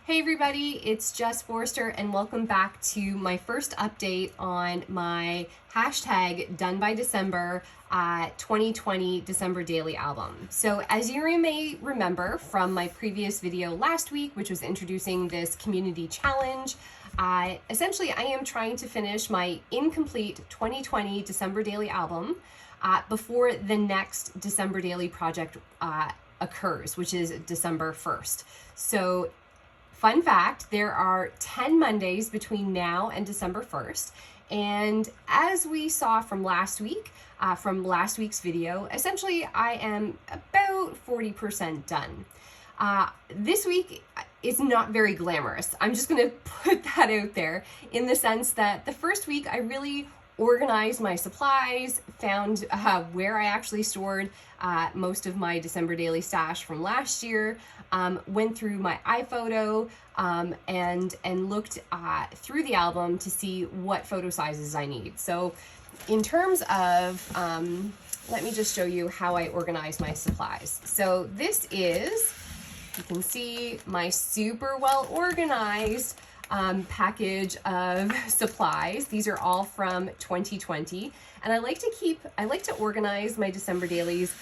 Hey everybody, it's Jess Forster and welcome back to my first update on my hashtag Done by December 2020 December Daily Album. So as you may remember from my previous video last week, which was introducing this community challenge, essentially I am trying to finish my incomplete 2020 December Daily Album before the next December Daily project occurs, which is December 1st. So fun fact, there are 10 Mondays between now and December 1st. And as we saw from last week, from last week's video, essentially I am about 40% done. This week is not very glamorous. I'm just gonna put that out there in the sense that the first week I really organized my supplies, found where I actually stored most of my December daily stash from last year, went through my iPhoto and looked through the album to see what photo sizes I need. So in terms of, let me just show you how I organize my supplies. So this is, you can see my super well organized package of supplies. These are all from 2020, and I like to organize my December dailies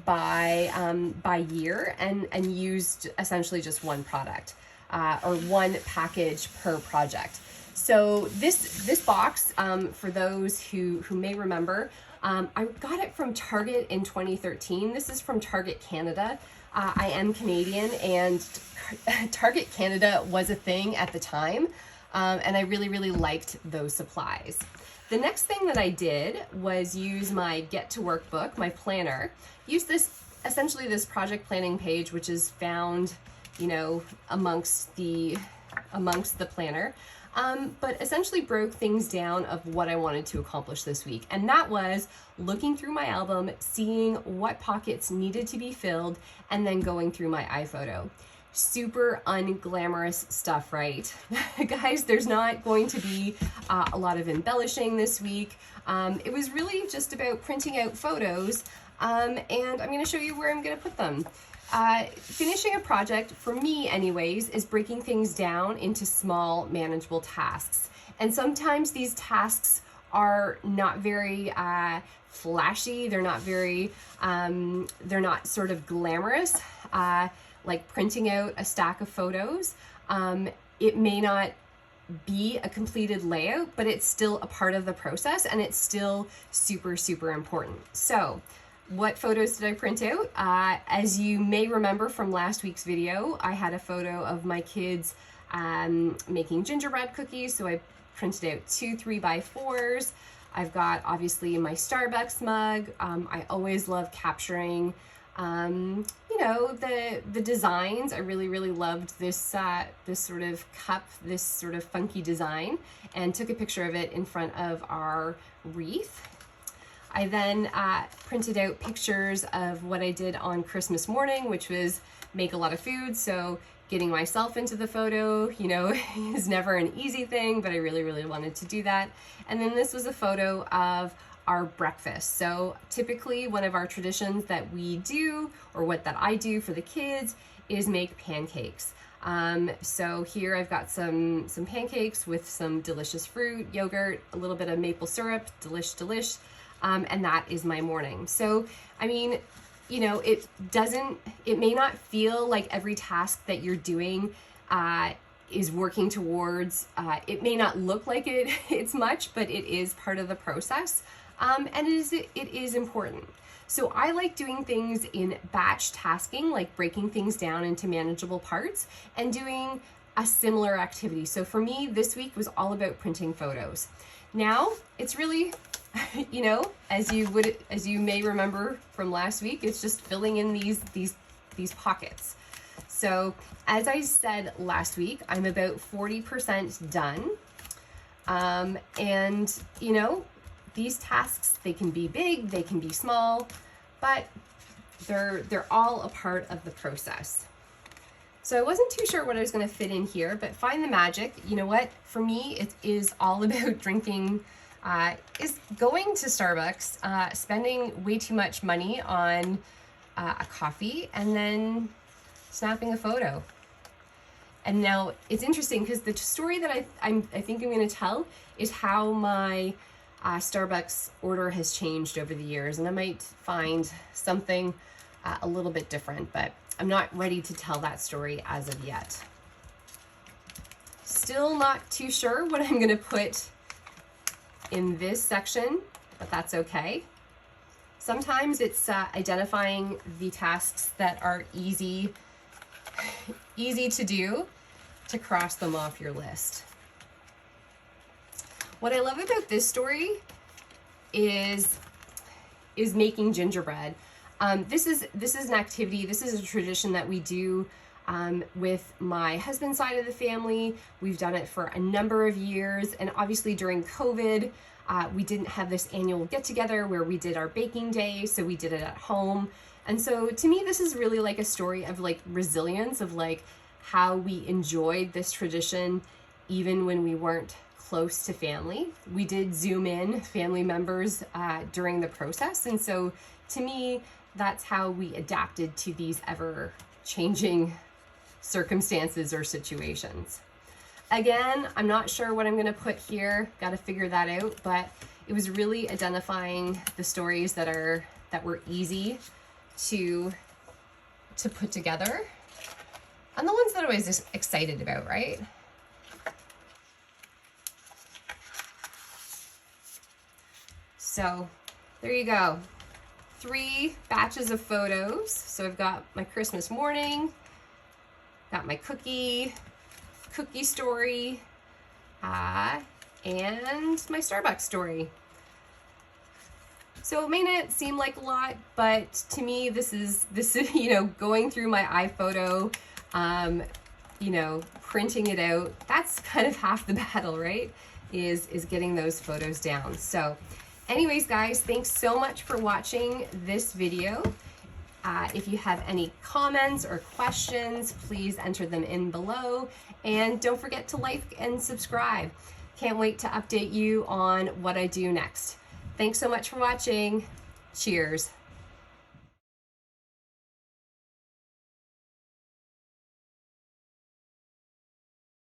by year and used essentially just one product or one package per project. So this box, for those who may remember, I got it from Target in 2013. This is from Target Canada. I am Canadian, and Target Canada was a thing at the time, and I really liked those supplies. The next thing that I did was use my Get to Work book, my planner. Use essentially this project planning page, which is found, amongst the planner. But essentially broke things down of what I wanted to accomplish this week. And that was looking through my album, seeing what pockets needed to be filled, and then going through my iPhoto. Super unglamorous stuff, right? Guys, there's not going to be a lot of embellishing this week. It was really just about printing out photos, and I'm gonna show you where I'm gonna put them. Finishing a project, for me anyways, is breaking things down into small, manageable tasks. And sometimes these tasks are not very flashy, they're not sort of glamorous, like printing out a stack of photos. It may not be a completed layout, but it's still a part of the process, and it's still super important. So what photos did I print out? As you may remember from last week's video, I had a photo of my kids making gingerbread cookies, so I printed out 2 3x4s. I've got obviously my Starbucks mug. I always love capturing the designs. I really loved this this sort of cup, this sort of funky design, and took a picture of it in front of our wreath. I then printed out pictures of what I did on Christmas morning, which was make a lot of food. So getting myself into the photo, is never an easy thing, but I really wanted to do that. And then this was a photo of our breakfast. So typically one of our traditions that we do, or that I do for the kids, is make pancakes. So here I've got some pancakes with some delicious fruit, yogurt, a little bit of maple syrup, delish. And that is my morning. So, I mean, it may not feel like every task that you're doing is working towards, it may not look like it's much, but it is part of the process. And it is important. So I like doing things in batch tasking, like breaking things down into manageable parts and doing a similar activity. So for me, this week was all about printing photos. Now it's really, as you may remember from last week, it's just filling in these pockets. So as I said last week, I'm about 40% done. And these tasks, they can be big, they can be small, but they're all a part of the process. So I wasn't too sure what I was going to fit in here, but find the magic. You know what? For me, it is all about drinking, is going to Starbucks, spending way too much money on a coffee, and then snapping a photo. And now it's interesting because the story that I think I'm going to tell is how my Starbucks order has changed over the years, and I might find something a little bit different, but I'm not ready to tell that story as of yet. Still not too sure what I'm going to put in this section, but that's okay. Sometimes it's identifying the tasks that are easy to do, to cross them off your list. What I love about this story is making gingerbread. This is an activity, this is a tradition that we do with my husband's side of the family. We've done it for a number of years, and obviously during COVID, we didn't have this annual get-together where we did our baking day, so we did it at home. And so to me, this is really like a story of like resilience, of like how we enjoyed this tradition even when we weren't close to family. We did Zoom in family members during the process. And so to me, that's how we adapted to these ever-changing circumstances or situations. Again, I'm not sure what I'm going to put here. Got to figure that out. But it was really identifying the stories that were easy to put together, and the ones that I was just excited about, right? So there you go. 3 batches of photos. So I've got my Christmas morning, got my cookie story, and my Starbucks story. So it may not seem like a lot, but to me, this is, you know, going through my iPhoto, you know, printing it out, that's kind of half the battle, right? Is getting those photos down. So anyways, guys, thanks so much for watching this video. If you have any comments or questions, please enter them in below. And don't forget to like and subscribe. Can't wait to update you on what I do next. Thanks so much for watching. Cheers.